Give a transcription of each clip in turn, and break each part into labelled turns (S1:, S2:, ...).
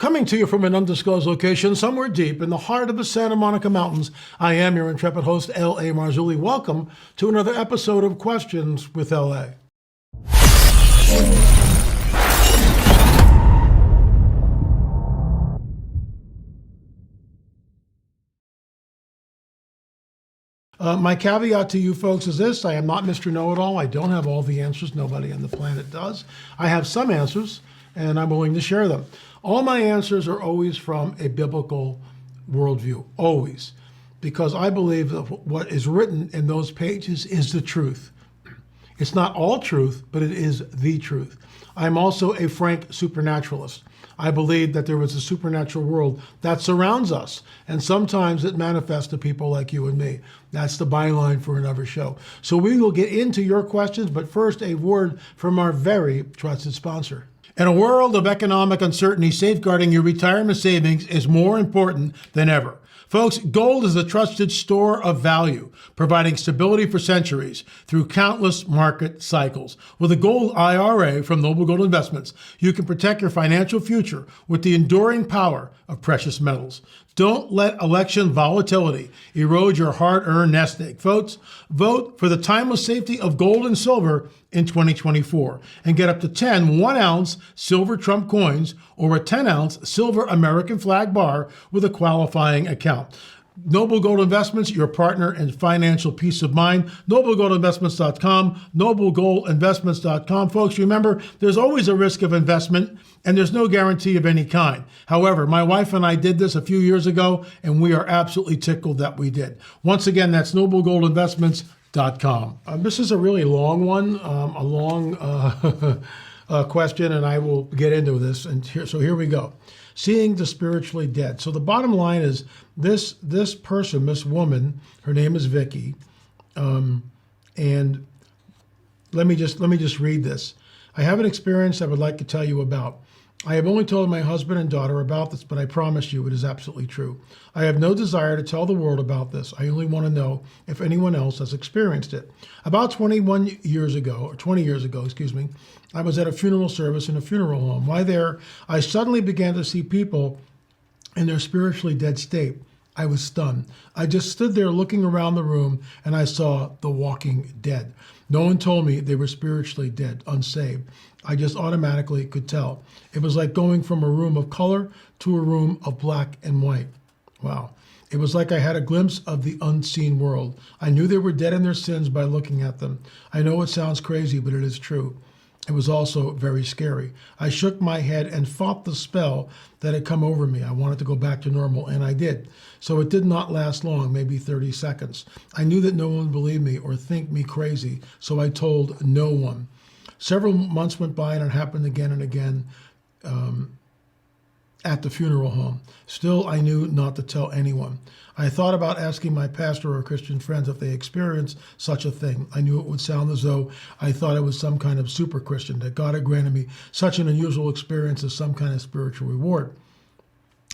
S1: Coming to you from an undisclosed location somewhere deep in the heart of the Santa Monica Mountains, I am your intrepid host, L.A. Marzulli. Welcome to another episode of Questions with L.A. My caveat to you folks is this: I am not Mr. Know-It-All. I don't have all the answers. Nobody on the planet does. I have some answers, and I'm willing to share them. All my answers are always from a biblical worldview, always, because I believe that what is written in those pages is the truth. It's not all truth, but it is the truth. I'm also a frank supernaturalist. I believe that there is a supernatural world that surrounds us, and sometimes it manifests to people like you and me. That's the byline for another show. So we will get into your questions, but first, a word from our very trusted sponsor. In a world of economic uncertainty, safeguarding your retirement savings is more important than ever. Folks, gold is a trusted store of value, providing stability for centuries through countless market cycles. With a gold IRA from Noble Gold Investments, you can protect your financial future with the enduring power of precious metals. Don't let election volatility erode your hard-earned nest egg. Folks, vote for the timeless safety of gold and silver in 2024 and get up to 10 1-ounce silver Trump coins or a 10-ounce silver American flag bar with a qualifying account. Noble Gold Investments, your partner in financial peace of mind. NobleGoldInvestments.com, NobleGoldInvestments.com. Folks, remember, there's always a risk of investment, and there's no guarantee of any kind. However, my wife and I did this a few years ago, and we are absolutely tickled that we did. Once again, that's NobleGoldInvestments.com. This is a really long one, a long question, and I will get into this. And here we go. Seeing the spiritually dead. So the bottom line is this person, this woman, her name is Vicky, and let me just read this. I have an experience I would like to tell you about. I have only told my husband and daughter about this, but I promise you it is absolutely true. I have no desire to tell the world about this. I only want to know if anyone else has experienced it. About 20 years ago, I was at a funeral service in a funeral home. While there, I suddenly began to see people in their spiritually dead state. I was stunned. I just stood there looking around the room, and I saw the walking dead. No one told me they were spiritually dead, unsaved. I just automatically could tell. It was like going from a room of color to a room of black and white. Wow. It was like I had a glimpse of the unseen world. I knew they were dead in their sins by looking at them. I know it sounds crazy, but it is true. It was also very scary. I shook my head and fought the spell that had come over me. I wanted to go back to normal, and I did. So it did not last long, maybe 30 seconds. I knew that no one would believe me or think me crazy, so I told no one. Several months went by, and it happened again and again at the funeral home. Still, I knew not to tell anyone. I thought about asking my pastor or Christian friends if they experienced such a thing. I knew it would sound as though I thought it was some kind of super Christian, that God had granted me such an unusual experience as some kind of spiritual reward.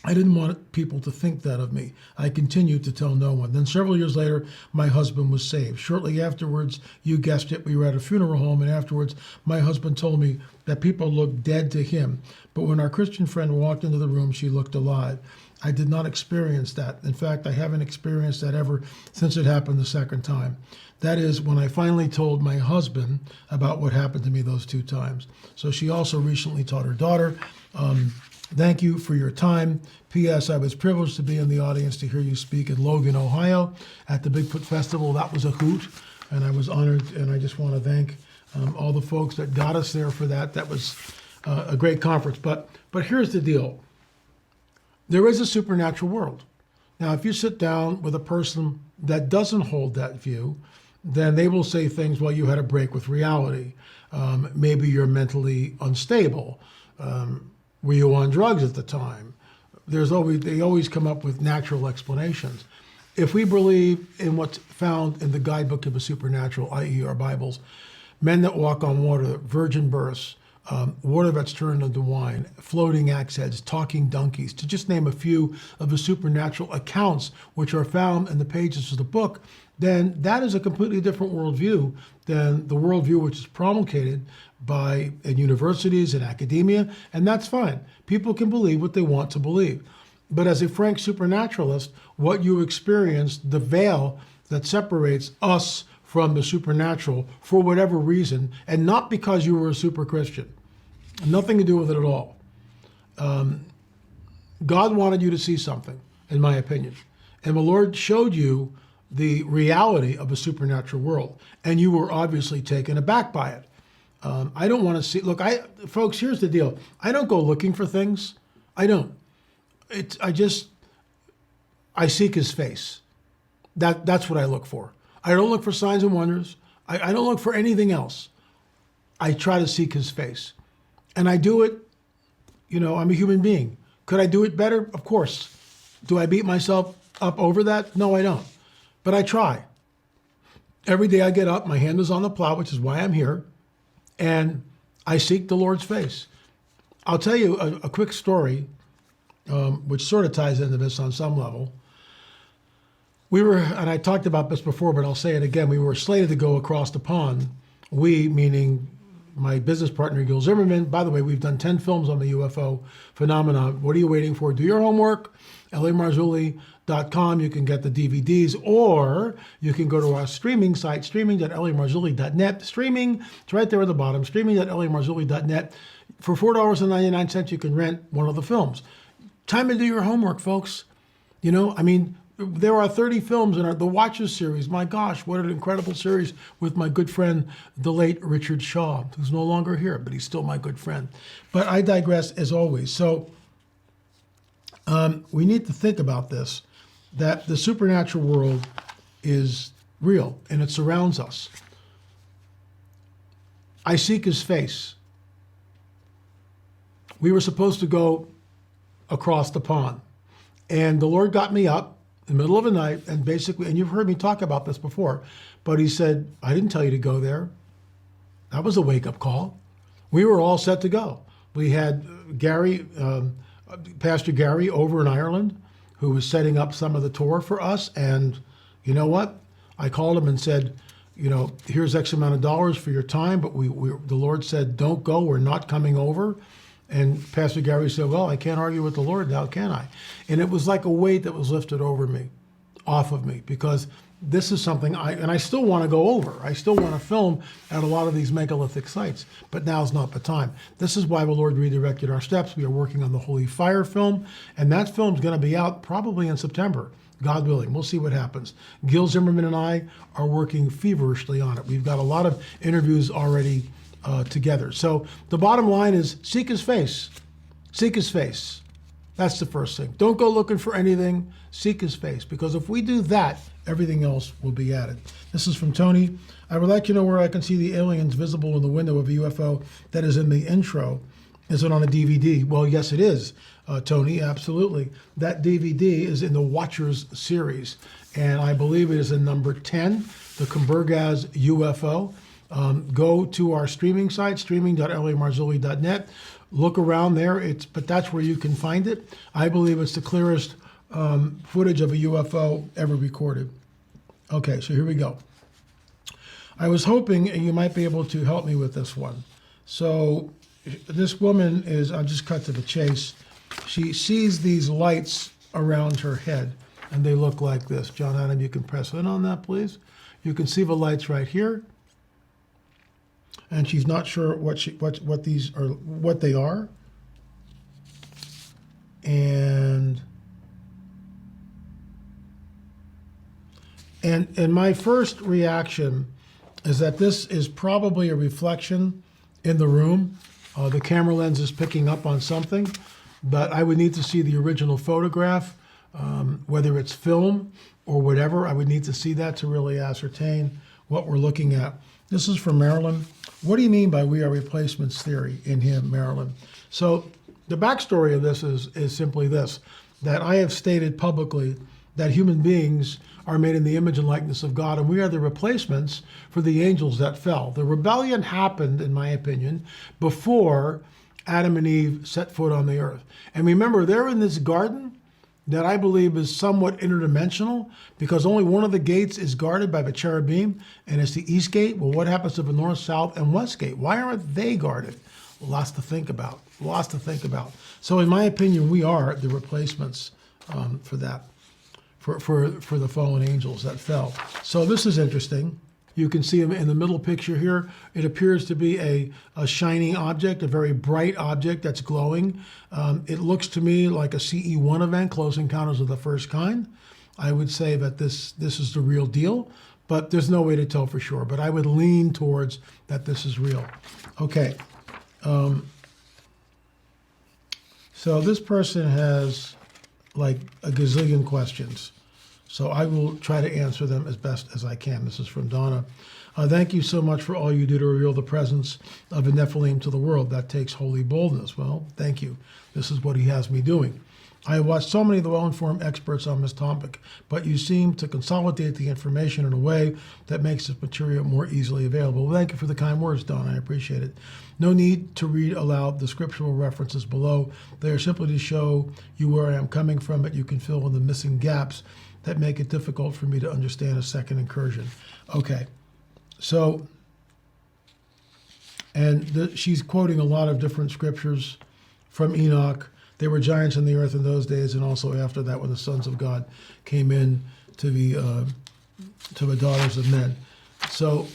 S1: I didn't want people to think that of me. I continued to tell no one. Then several years later, my husband was saved. Shortly afterwards, you guessed it, we were at a funeral home, and afterwards, my husband told me that people looked dead to him. But when our Christian friend walked into the room, she looked alive. I did not experience that. In fact, I haven't experienced that ever since it happened the second time. That is when I finally told my husband about what happened to me those two times. So she also recently taught her daughter. Thank you for your time. P.S. I was privileged to be in the audience to hear you speak in Logan, Ohio at the Bigfoot Festival. That was a hoot, and I was honored, and I just want to thank all the folks that got us there for that. That was a great conference. But here's the deal. There is a supernatural world. Now, if you sit down with a person that doesn't hold that view, then they will say things, well, you had a break with reality. Maybe you're mentally unstable. Were you on drugs at the time? They always come up with natural explanations. If we believe in what's found in the guidebook of the supernatural, i.e. our Bibles, men that walk on water, virgin births, water that's turned into wine, floating axe heads, talking donkeys, to just name a few of the supernatural accounts which are found in the pages of the book, then that is a completely different worldview than the worldview which is promulgated by in universities and academia, and that's fine. People can believe what they want to believe. But as a frank supernaturalist, what you experience, the veil that separates us from the supernatural for whatever reason, and not because you were a super Christian, nothing to do with it at all. God wanted you to see something, in my opinion. And the Lord showed you the reality of a supernatural world, and you were obviously taken aback by it. I don't want to see, look, folks, here's the deal. I don't go looking for things. I don't. I seek his face. That's what I look for. I don't look for signs and wonders. I don't look for anything else. I try to seek his face. And I do it, I'm a human being. Could I do it better? Of course. Do I beat myself up over that? No, I don't. But I try. Every day I get up, my hand is on the plow, which is why I'm here, and I seek the Lord's face. I'll tell you a quick story, which sort of ties into this on some level. We were, and I talked about this before, but I'll say it again, we were slated to go across the pond. We, meaning my business partner, Gil Zimmerman. By the way, we've done 10 films on the UFO phenomenon. What are you waiting for? Do your homework. LAMarzulli.com. You can get the DVDs, or you can go to our streaming site, streaming.lamarzulli.net. Streaming, it's right there at the bottom, streaming.lamarzulli.net. For $4.99, you can rent one of the films. Time to do your homework, folks. There are 30 films in the Watchers series. My gosh, what an incredible series with my good friend, the late Richard Shaw, who's no longer here, but he's still my good friend. But I digress as always. So we need to think about this, that the supernatural world is real and it surrounds us. I seek his face. We were supposed to go across the pond, and the Lord got me up in the middle of the night, and basically, and you've heard me talk about this before, but he said, I didn't tell you to go there. That was a wake-up call. We were all set to go. We had Pastor Gary over in Ireland, who was setting up some of the tour for us, and you know what? I called him and said, here's X amount of dollars for your time, but the Lord said, don't go, we're not coming over. And Pastor Gary said, well, I can't argue with the Lord now, can I? And it was like a weight that was lifted off of me, because this is something I still want to go over. I still want to film at a lot of these megalithic sites, but now's not the time. This is why the Lord redirected our steps. We are working on the Holy Fire film, and that film's going to be out probably in September, God willing. We'll see what happens. Gil Zimmerman and I are working feverishly on it. We've got a lot of interviews already together. So the bottom line is seek his face. Seek his face. That's the first thing. Don't go looking for anything. Seek his face. Because if we do that, everything else will be added. This is from Tony. I would like to know where I can see the aliens visible in the window of a UFO that is in the intro. Is it on a DVD? Well, yes, it is, Tony, absolutely. That DVD is in the Watchers series, and I believe it is in number 10, the Kumbergaz UFO. Go to our streaming site, streaming.lamarzulli.net. Look around there, but that's where you can find it. I believe it's the clearest footage of a UFO ever recorded. Okay, so here we go. I was hoping you might be able to help me with this one. So this woman is, I'll just cut to the chase. She sees these lights around her head, and they look like this. John Adam, you can press in on that, please. You can see the lights right here. And she's not sure what these are, what they are. And my first reaction is that this is probably a reflection in the room. The camera lens is picking up on something, but I would need to see the original photograph, whether it's film or whatever. I would need to see that to really ascertain what we're looking at. This is from Marilyn. What do you mean by we are replacements theory in him, Marilyn? So the backstory of this is simply this, that I have stated publicly that human beings are made in the image and likeness of God, and we are the replacements for the angels that fell. The rebellion happened, in my opinion, before Adam and Eve set foot on the earth. And remember, they're in this garden, that I believe is somewhat interdimensional, because only one of the gates is guarded by the cherubim, and it's the east gate. Well, what happens to the north, south, and west gate? Why aren't they guarded? Lots to think about. Lots to think about. So in my opinion, we are the replacements for that, for the fallen angels that fell. So this is interesting. You can see them in the middle picture here. It appears to be a shining object, a very bright object that's glowing. It looks to me like a CE1 event, Close Encounters of the First Kind. I would say that this is the real deal, but there's no way to tell for sure. But I would lean towards that this is real. Okay. So this person has like a gazillion questions. So I will try to answer them as best as I can. This is from Donna. Thank you so much for all you do to reveal the presence of a Nephilim to the world. That takes holy boldness. Well, thank you. This is what he has me doing. I have watched so many of the well-informed experts on this topic, but you seem to consolidate the information in a way that makes this material more easily available. Well, thank you for the kind words, Don. I appreciate it. No need to read aloud the scriptural references below. They are simply to show you where I am coming from, but you can fill in the missing gaps that make it difficult for me to understand a second incursion. Okay, so, and she's quoting a lot of different scriptures from Enoch. There were giants in the earth in those days, and also after that, when the sons of God came in to the daughters of men. So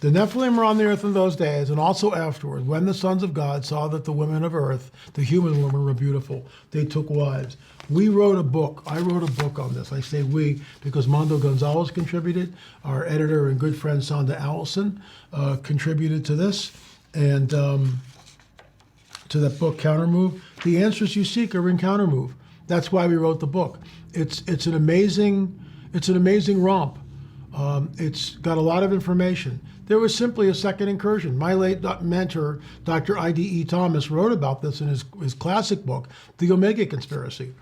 S1: the Nephilim were on the earth in those days, and also afterward, when the sons of God saw that the women of earth, the human women, were beautiful, they took wives. We wrote a book. I wrote a book on this. I say we because Mondo Gonzalez contributed. Our editor and good friend Sonda Allison contributed to this, and to that book, Countermove. The answers you seek are in Countermove. That's why we wrote the book. It's an amazing romp. It's got a lot of information. There was simply a second incursion. My late mentor, Dr. I.D.E. Thomas, wrote about this in his classic book, The Omega Conspiracy.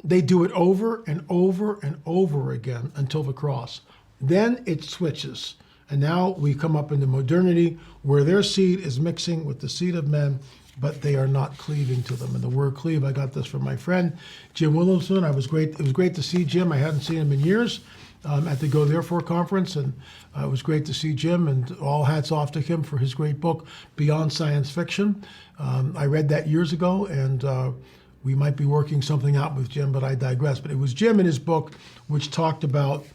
S1: They do it over and over and over again until the cross. Then it switches. And now we come up into modernity where their seed is mixing with the seed of men, but they are not cleaving to them. And the word cleave, I got this from my friend, Jim Williamson. It was great to see Jim. I hadn't seen him in years at the Go Therefore conference, and it was great to see Jim, and all hats off to him for his great book, Beyond Science Fiction. I read that years ago, and we might be working something out with Jim, but I digress. But it was Jim in his book which talked about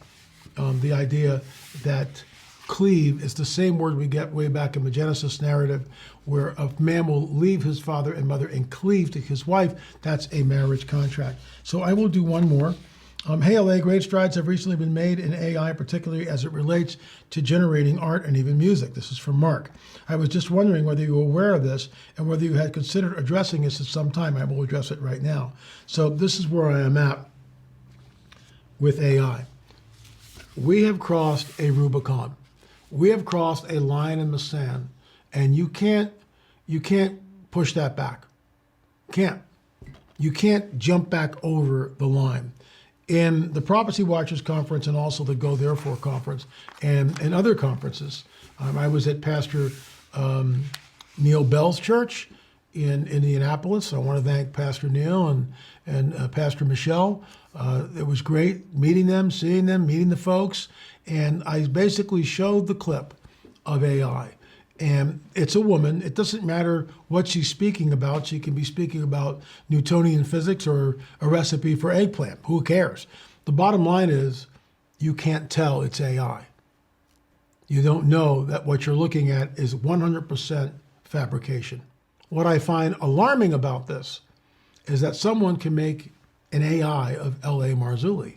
S1: the idea that cleave is the same word we get way back in the Genesis narrative, where a man will leave his father and mother and cleave to his wife. That's a marriage contract. So I will do one more. Hey, LA, great strides have recently been made in AI, particularly as it relates to generating art and even music. This is from Mark. I was just wondering whether you were aware of this and whether you had considered addressing this at some time. I will address it right now. So this is where I am at with AI. We have crossed a Rubicon. We have crossed a line in the sand, and you can't push that back. You can't jump back over the line. In the Prophecy Watchers Conference and also the Go Therefore Conference and other conferences, I was at Pastor Neil Bell's church in Indianapolis. I want to thank Pastor Neil and Pastor Michelle. It was great meeting them, seeing them, meeting the folks. And I basically showed the clip of AI. And it's a woman. It doesn't matter what she's speaking about. She can be speaking about Newtonian physics or a recipe for eggplant. Who cares? The bottom line is you can't tell it's AI. You don't know that what you're looking at is 100% fabrication. What I find alarming about this is that someone can make an AI of L.A. Marzulli.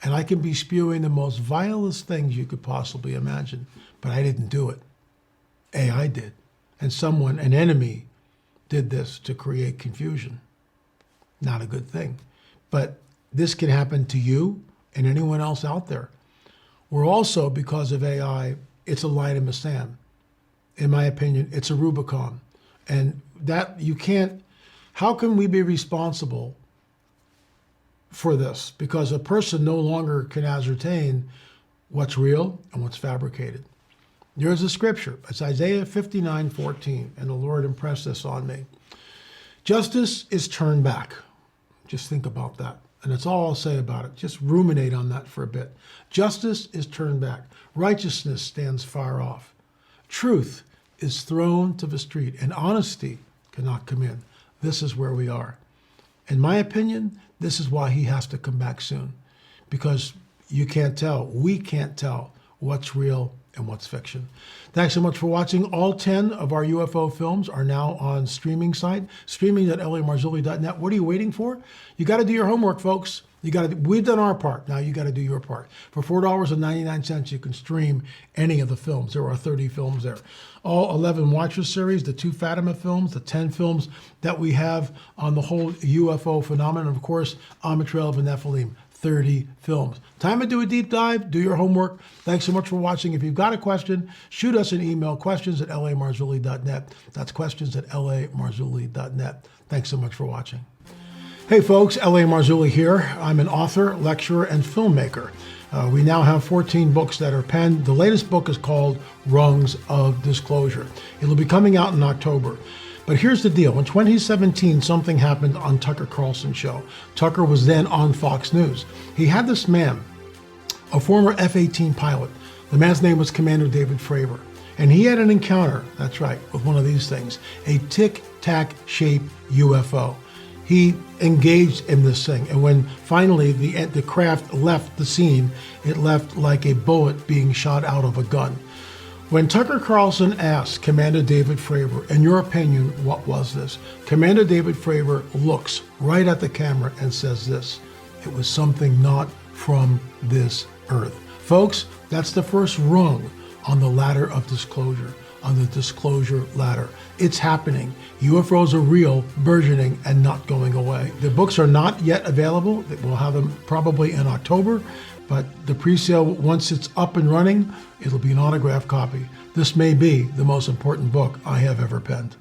S1: And I can be spewing the most vilest things you could possibly imagine, but I didn't do it. AI did. And someone, an enemy, did this to create confusion. Not a good thing. But this can happen to you and anyone else out there. We're also, because of AI, it's a line in the sand. In my opinion, it's a Rubicon. And that you can't, how can we be responsible for this? Because a person no longer can ascertain what's real and what's fabricated. There's a scripture. It's Isaiah 59:14, and the Lord impressed this on me. Justice is turned back. Just think about that. And that's all I'll say about it. Just ruminate on that for a bit. Justice is turned back. Righteousness stands far off. Truth is thrown to the street, and honesty cannot come in. This is where we are. In my opinion, this is why he has to come back soon, because you can't tell, we can't tell what's real and what's fiction. Thanks so much for watching. All 10 of our UFO films are now on streaming site, streaming.lamarzulli.net. What are you waiting for? You got to do your homework, folks. We've done our part. Now you got to do your part. For $4.99, you can stream any of the films. There are 30 films there. All 11 Watcher series, the 2 Fatima films, the 10 films that we have on the whole UFO phenomenon. Of course, On the Trail of the Nephilim, 30 films. Time to do a deep dive. Do your homework. Thanks so much for watching. If you've got a question, shoot us an email, questions@lamarzulli.net. That's questions@lamarzulli.net. Thanks so much for watching. Hey folks, L.A. Marzulli here. I'm an author, lecturer, and filmmaker. We now have 14 books that are penned. The latest book is called Rungs of Disclosure. It'll be coming out in October. But here's the deal. In 2017, something happened on Tucker Carlson's show. Tucker was then on Fox News. He had this man, a former F-18 pilot. The man's name was Commander David Fravor. And he had an encounter, that's right, with one of these things, a tic-tac shaped UFO. He engaged in this thing, and when finally the craft left the scene, it left like a bullet being shot out of a gun. When Tucker Carlson asked Commander David Fravor, in your opinion, what was this? Commander David Fravor looks right at the camera and says this: it was something not from this earth. Folks, that's the first rung on the ladder of disclosure, on the disclosure ladder. It's happening. UFOs are real, burgeoning, and not going away. The books are not yet available. We'll have them probably in October, but the pre-sale, once it's up and running, it'll be an autographed copy. This may be the most important book I have ever penned.